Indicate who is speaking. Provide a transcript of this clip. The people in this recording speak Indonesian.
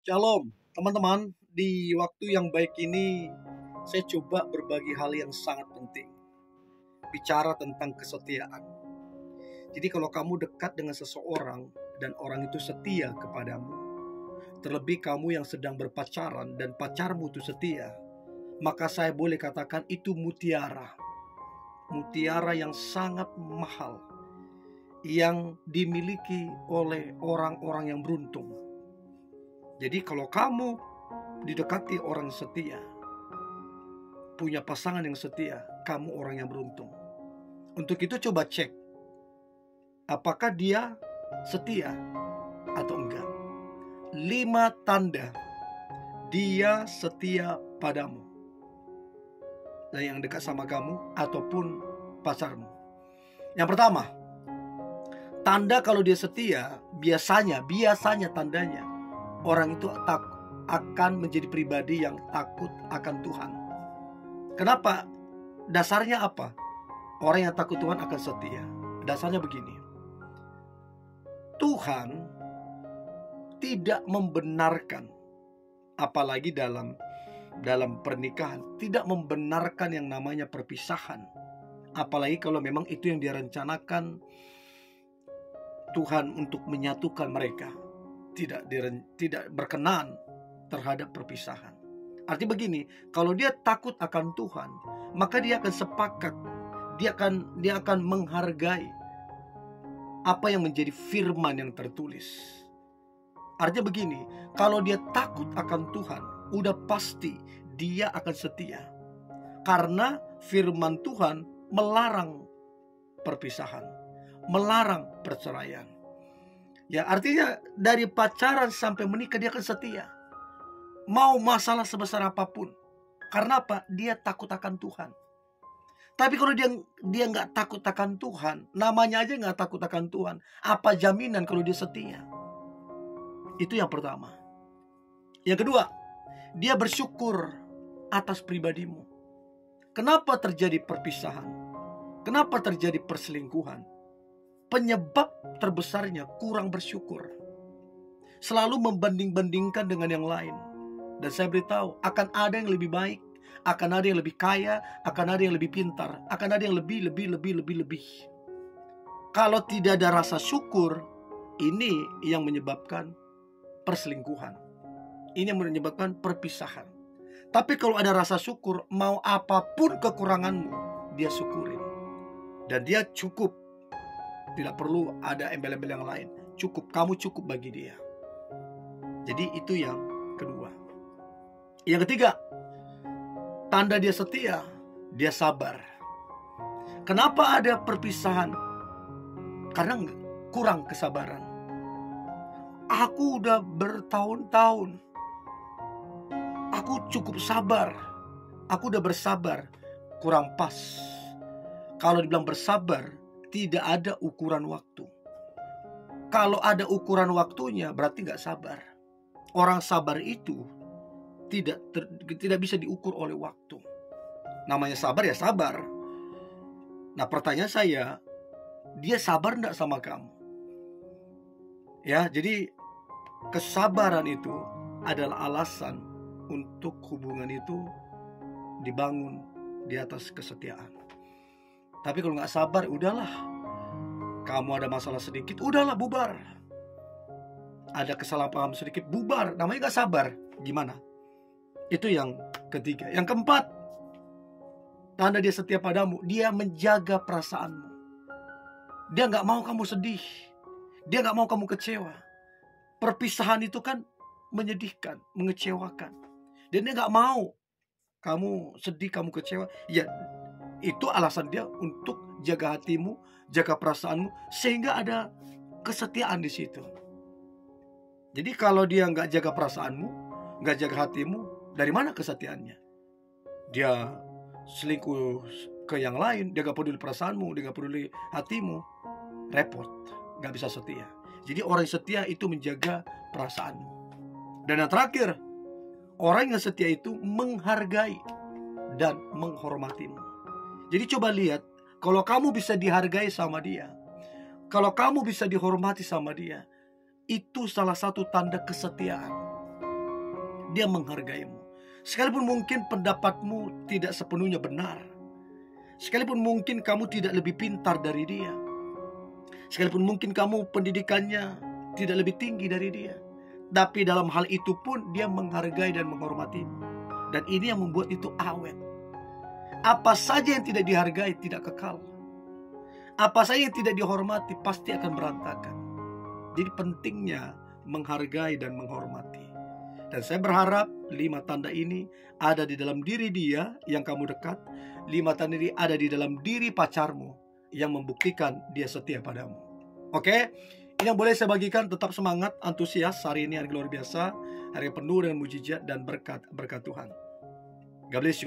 Speaker 1: Shalom, teman-teman. Di waktu yang baik ini, saya coba berbagi hal yang sangat penting. Bicara tentang kesetiaan. Jadi kalau kamu dekat dengan seseorang dan orang itu setia kepadamu, terlebih kamu yang sedang berpacaran dan pacarmu itu setia, maka saya boleh katakan itu mutiara. Mutiara yang sangat mahal, yang dimiliki oleh orang-orang yang beruntung. Jadi kalau kamu didekati orang setia, punya pasangan yang setia, kamu orang yang beruntung. Untuk itu coba cek, apakah dia setia atau enggak. 5 tanda dia setia padamu, dan yang dekat sama kamu ataupun pacarmu. Yang pertama, tanda kalau dia setia, biasanya tandanya orang itu akan menjadi pribadi yang takut akan Tuhan. Kenapa? Dasarnya apa? Orang yang takut Tuhan akan setia. Dasarnya begini. Tuhan tidak membenarkan, apalagi dalam pernikahan, tidak membenarkan yang namanya perpisahan. Apalagi kalau memang itu yang direncanakan Tuhan untuk menyatukan mereka. Tidak berkenan terhadap perpisahan. Artinya begini, kalau dia takut akan Tuhan, maka dia akan sepakat, dia akan menghargai apa yang menjadi firman yang tertulis. Artinya begini, kalau dia takut akan Tuhan, udah pasti dia akan setia. Karena firman Tuhan melarang perpisahan, melarang perceraian. Ya, artinya dari pacaran sampai menikah dia akan setia. Mau masalah sebesar apapun. Karena apa? Dia takut akan Tuhan. Tapi kalau dia nggak takut akan Tuhan, namanya aja nggak takut akan Tuhan, apa jaminan kalau dia setia? Itu yang pertama. Yang kedua, dia bersyukur atas pribadimu. Kenapa terjadi perpisahan? Kenapa terjadi perselingkuhan? Penyebab terbesarnya kurang bersyukur. Selalu membanding-bandingkan dengan yang lain. Dan saya beritahu, akan ada yang lebih baik, akan ada yang lebih kaya, akan ada yang lebih pintar, akan ada yang lebih. Kalau tidak ada rasa syukur, ini yang menyebabkan perselingkuhan. Ini yang menyebabkan perpisahan. Tapi kalau ada rasa syukur, mau apapun kekuranganmu, dia syukurin. Dan dia cukup. Tidak perlu ada embel-embel yang lain. Cukup, kamu cukup bagi dia. Jadi itu yang kedua. Yang ketiga, tanda dia setia, dia sabar. Kenapa ada perpisahan? Karena kurang kesabaran. Aku udah bertahun-tahun, aku cukup sabar, aku udah bersabar. Kurang pas. Kalau dibilang bersabar, tidak ada ukuran waktu. Kalau ada ukuran waktunya, berarti gak sabar. Orang sabar itu tidak bisa diukur oleh waktu. Namanya sabar ya sabar. Nah, pertanyaan saya, dia sabar gak sama kamu? Ya, jadi kesabaran itu adalah alasan untuk hubungan itu dibangun di atas kesetiaan. Tapi kalau gak sabar, udahlah. Kamu ada masalah sedikit, udahlah bubar. Ada kesalahpahaman sedikit, bubar. Namanya gak sabar. Gimana? Itu yang ketiga. Yang keempat, tanda dia setia padamu, dia menjaga perasaanmu. Dia gak mau kamu sedih. Dia gak mau kamu kecewa. Perpisahan itu kan menyedihkan, mengecewakan. Dan dia gak mau kamu sedih, kamu kecewa. Ya, itu alasan dia untuk jaga hatimu, jaga perasaanmu, sehingga ada kesetiaan di situ. Jadi kalau dia nggak jaga perasaanmu, nggak jaga hatimu, dari mana kesetiaannya? Dia selingkuh ke yang lain, dia nggak peduli perasaanmu, dia nggak peduli hatimu, repot, nggak bisa setia. Jadi orang setia itu menjaga perasaanmu. Dan yang terakhir, orang yang setia itu menghargai dan menghormatimu. Jadi coba lihat, kalau kamu bisa dihargai sama dia, kalau kamu bisa dihormati sama dia, itu salah satu tanda kesetiaan. dia menghargaimu. Sekalipun mungkin pendapatmu tidak sepenuhnya benar, sekalipun mungkin kamu tidak lebih pintar dari dia, sekalipun mungkin kamu pendidikannya tidak lebih tinggi dari dia, tapi dalam hal itu pun dia menghargai dan menghormatimu. Dan ini yang membuat itu awet. Apa saja yang tidak dihargai tidak kekal. Apa saja yang tidak dihormati pasti akan berantakan. Jadi pentingnya menghargai dan menghormati. Dan saya berharap 5 tanda ini ada di dalam diri dia yang kamu dekat. 5 tanda ini ada di dalam diri pacarmu yang membuktikan dia setia padamu. Oke? Ini yang boleh saya bagikan. Tetap semangat, antusias. Hari ini hari luar biasa, hari penuh dengan mujizat dan berkat Tuhan. God bless you.